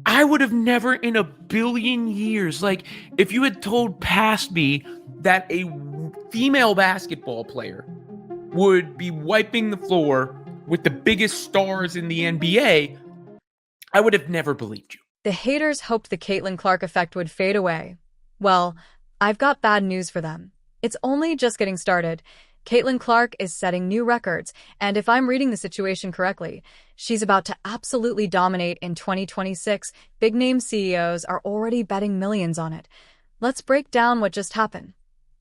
I would have never in a billion years, like, if you had told past me that a female basketball player would be wiping the floor with the biggest stars in the NBA, I would have never believed you. The haters hoped the Caitlin Clark effect would fade away. Well, I've got bad news for them. It's only just getting started. Caitlin Clark is setting new records, and if I'm reading the situation correctly, she's about to absolutely dominate in 2026. Big-name CEOs are already betting millions on it. Let's break down what just happened.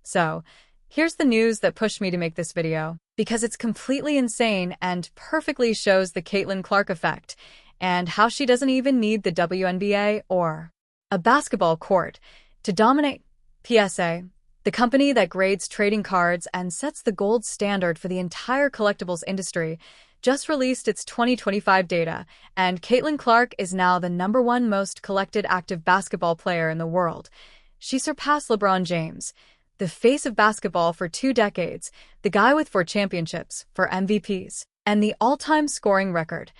So, here's the news that pushed me to make this video, because it's completely insane and perfectly shows the Caitlin Clark effect, and how she doesn't even need the WNBA or a basketball court to dominate. PSA, the company that grades trading cards and sets the gold standard for the entire collectibles industry, just released its 2025 data, and Caitlin Clark is now the #1 most collected active basketball player in the world. She surpassed LeBron James, the face of basketball for 2 decades, the guy with 4 championships, 4 MVPs, and the all-time scoring record.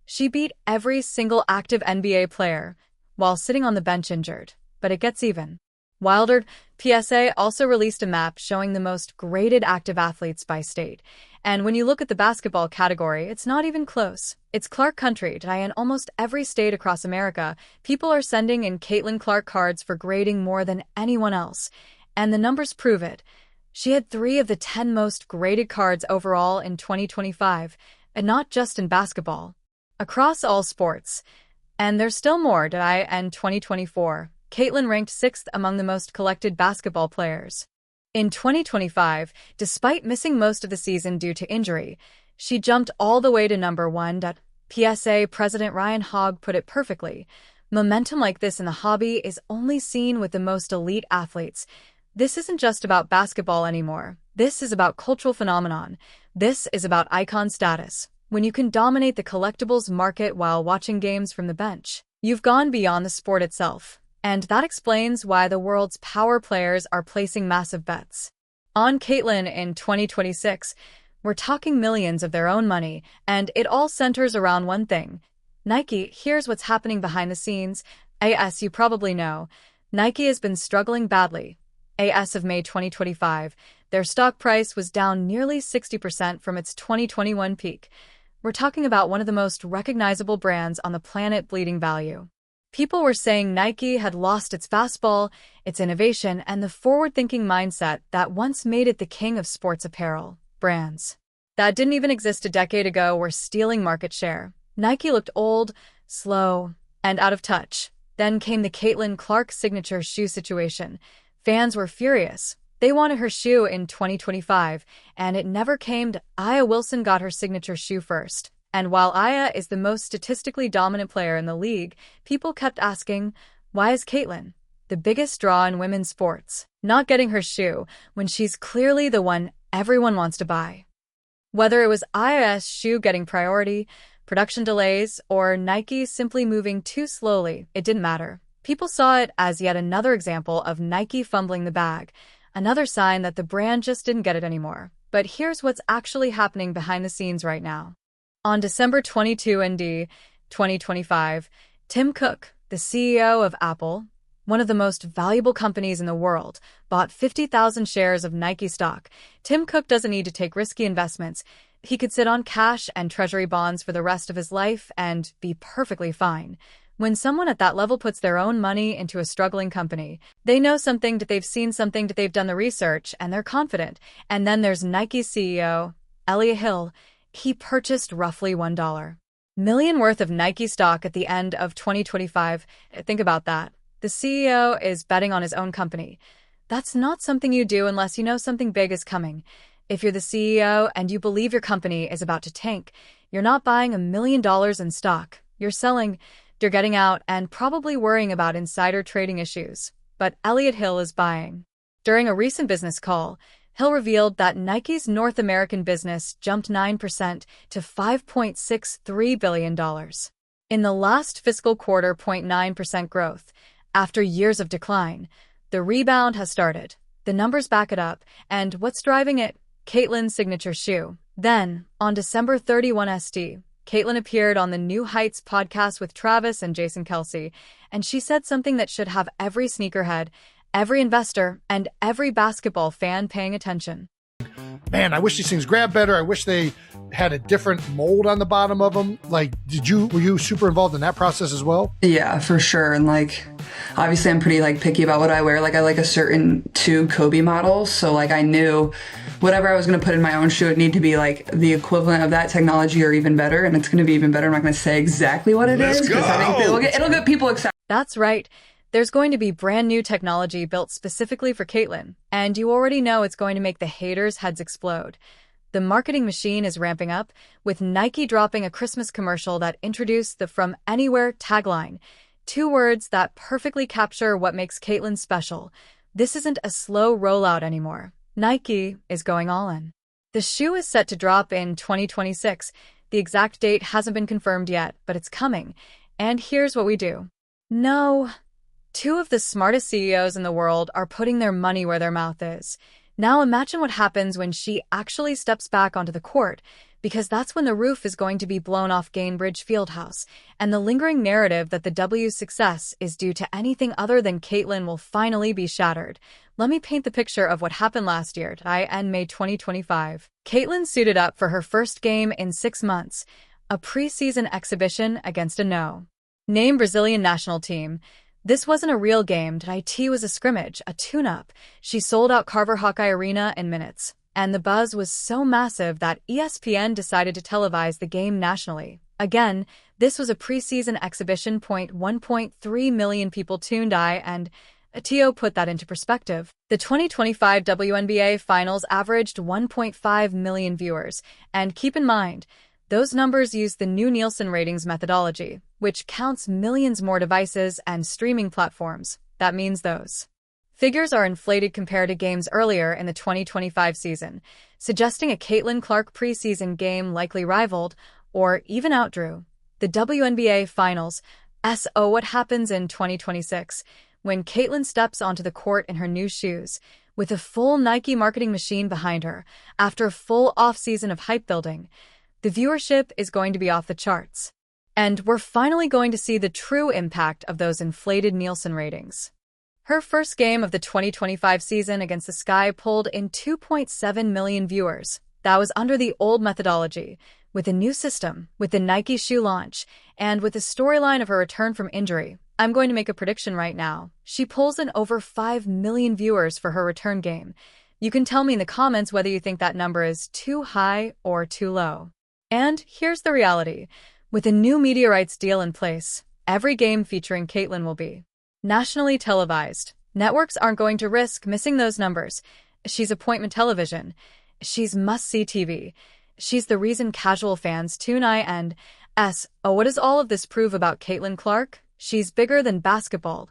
She beat every single active NBA player while sitting on the bench injured. But it gets even wilder. PSA also released a map showing the most graded active athletes by state. And when you look at the basketball category, it's not even close. It's Clark country. In almost every state across America, people are sending in Caitlin Clark cards for grading more than anyone else. And the numbers prove it. She had 3 of the 10 most graded cards overall in 2025, and not just in basketball. Across all sports. And there's still more. In 2024, Caitlin ranked 6th among the most collected basketball players. In 2025, despite missing most of the season due to injury, she jumped all the way to #1. PSA President Ryan Hogg put it perfectly. Momentum like this in the hobby is only seen with the most elite athletes. This isn't just about basketball anymore. This is about cultural phenomenon. This is about icon status. When you can dominate the collectibles market while watching games from the bench, you've gone beyond the sport itself. And that explains why the world's power players are placing massive bets on Caitlin in 2026. We're talking millions of their own money, and it all centers around one thing. Nike. Here's what's happening behind the scenes. As you probably know, Nike has been struggling badly. As of May 2025, their stock price was down nearly 60% from its 2021 peak. We're talking about one of the most recognizable brands on the planet bleeding value. People were saying Nike had lost its fastball, its innovation, and the forward-thinking mindset that once made it the king of sports apparel. Brands that didn't even exist a decade ago were stealing market share. Nike looked old, slow, and out of touch. Then came the Caitlin Clark signature shoe situation. Fans were furious. They wanted her shoe in 2025, and it never came. Aya Wilson got her signature shoe first. And while Aya is the most statistically dominant player in the league, people kept asking, why is Caitlin, the biggest draw in women's sports, not getting her shoe when she's clearly the one everyone wants to buy? Whether it was Aya's shoe getting priority, production delays, or Nike simply moving too slowly, it didn't matter. People saw it as yet another example of Nike fumbling the bag, another sign that the brand just didn't get it anymore. But here's what's actually happening behind the scenes right now. On December 22, 2025, Tim Cook, the CEO of Apple, one of the most valuable companies in the world, bought 50,000 shares of Nike stock. Tim Cook doesn't need to take risky investments. He could sit on cash and treasury bonds for the rest of his life and be perfectly fine. When someone at that level puts their own money into a struggling company, they know something, that they've seen something, that they've done the research, and they're confident. And then there's Nike's CEO, Elliott Hill. He purchased roughly $1 million worth of Nike stock at the end of 2025. Think about that. The CEO is betting on his own company. That's not something you do unless you know something big is coming. If you're the CEO and you believe your company is about to tank, you're not buying $1 million in stock. You're selling, you're getting out, and probably worrying about insider trading issues. But Elliott Hill is buying. During a recent business call, Hill revealed that Nike's North American business jumped 9% to $5.63 billion in the last fiscal quarter. 0.9% growth. After years of decline, the rebound has started. The numbers back it up. And what's driving it? Caitlin's signature shoe. Then, on December 31, Caitlin appeared on the New Heights podcast with Travis and Jason Kelsey, and she said something that should have every sneakerhead, every investor, and every basketball fan paying attention. Man, I wish these things grab better. I wish they had a different mold on the bottom of them. Like, were you super involved in that process as well? Yeah, for sure. And obviously I'm pretty picky about what I wear. I like a certain two Kobe models. So I knew whatever I was going to put in my own shoe, it needed to be the equivalent of that technology or even better. And it's going to be even better. I'm not going to say exactly what it is because I think it'll get people excited. That's right. There's going to be brand new technology built specifically for Caitlin, and you already know it's going to make the haters' heads explode. The marketing machine is ramping up, with Nike dropping a Christmas commercial that introduced the From Anywhere tagline, 2 words that perfectly capture what makes Caitlin special. This isn't a slow rollout anymore. Nike is going all in. The shoe is set to drop in 2026. The exact date hasn't been confirmed yet, but it's coming. And here's what we do. No. 2 of the smartest CEOs in the world are putting their money where their mouth is. Now imagine what happens when she actually steps back onto the court, because that's when the roof is going to be blown off Gainbridge Fieldhouse, and the lingering narrative that the W's success is due to anything other than Caitlin will finally be shattered. Let me paint the picture of what happened last year, in May 2025. Caitlin suited up for her first game in 6 months, a preseason exhibition against a no-name Brazilian national team. This wasn't a real game. It was a scrimmage, a tune-up. She sold out Carver Hawkeye Arena in minutes, and the buzz was so massive that ESPN decided to televise the game nationally. Again, this was a preseason exhibition. 1.3 million people tuned in, and Tio put that into perspective. The 2025 WNBA Finals averaged 1.5 million viewers, and keep in mind, those numbers use the new Nielsen ratings methodology, which counts millions more devices and streaming platforms. That means those figures are inflated compared to games earlier in the 2025 season, suggesting a Caitlin Clark preseason game likely rivaled or even outdrew the WNBA Finals. So what happens in 2026 when Caitlin steps onto the court in her new shoes with a full Nike marketing machine behind her after a full off-season of hype building? The viewership is going to be off the charts. And we're finally going to see the true impact of those inflated Nielsen ratings. Her first game of the 2025 season against the Sky pulled in 2.7 million viewers. That was under the old methodology. With a new system, with the Nike shoe launch, and with the storyline of her return from injury, I'm going to make a prediction right now. She pulls in over 5 million viewers for her return game. You can tell me in the comments whether you think that number is too high or too low. And here's the reality. With a new media rights deal in place, every game featuring Caitlin will be nationally televised. Networks aren't going to risk missing those numbers. She's appointment television. She's must-see TV. She's the reason casual fans tune in. What does all of this prove about Caitlin Clark? She's bigger than basketball.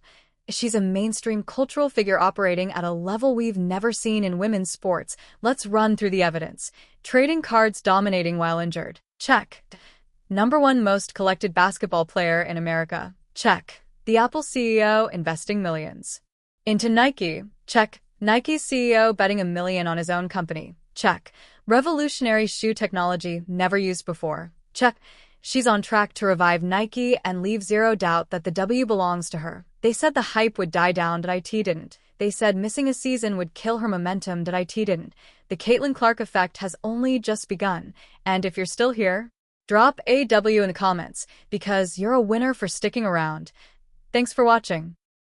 She's a mainstream cultural figure operating at a level we've never seen in women's sports. Let's run through the evidence. Trading cards dominating while injured. Check. Number 1 most collected basketball player in America. Check. The Apple CEO investing millions into Nike. Check. Nike's CEO betting $1 million on his own company. Check. Revolutionary shoe technology never used before. Check. She's on track to revive Nike and leave zero doubt that the W belongs to her. They said the hype would die down, but it didn't. They said missing a season would kill her momentum, but it didn't. The Caitlin Clark effect has only just begun. And if you're still here, drop a W in the comments, because you're a winner for sticking around. Thanks for watching.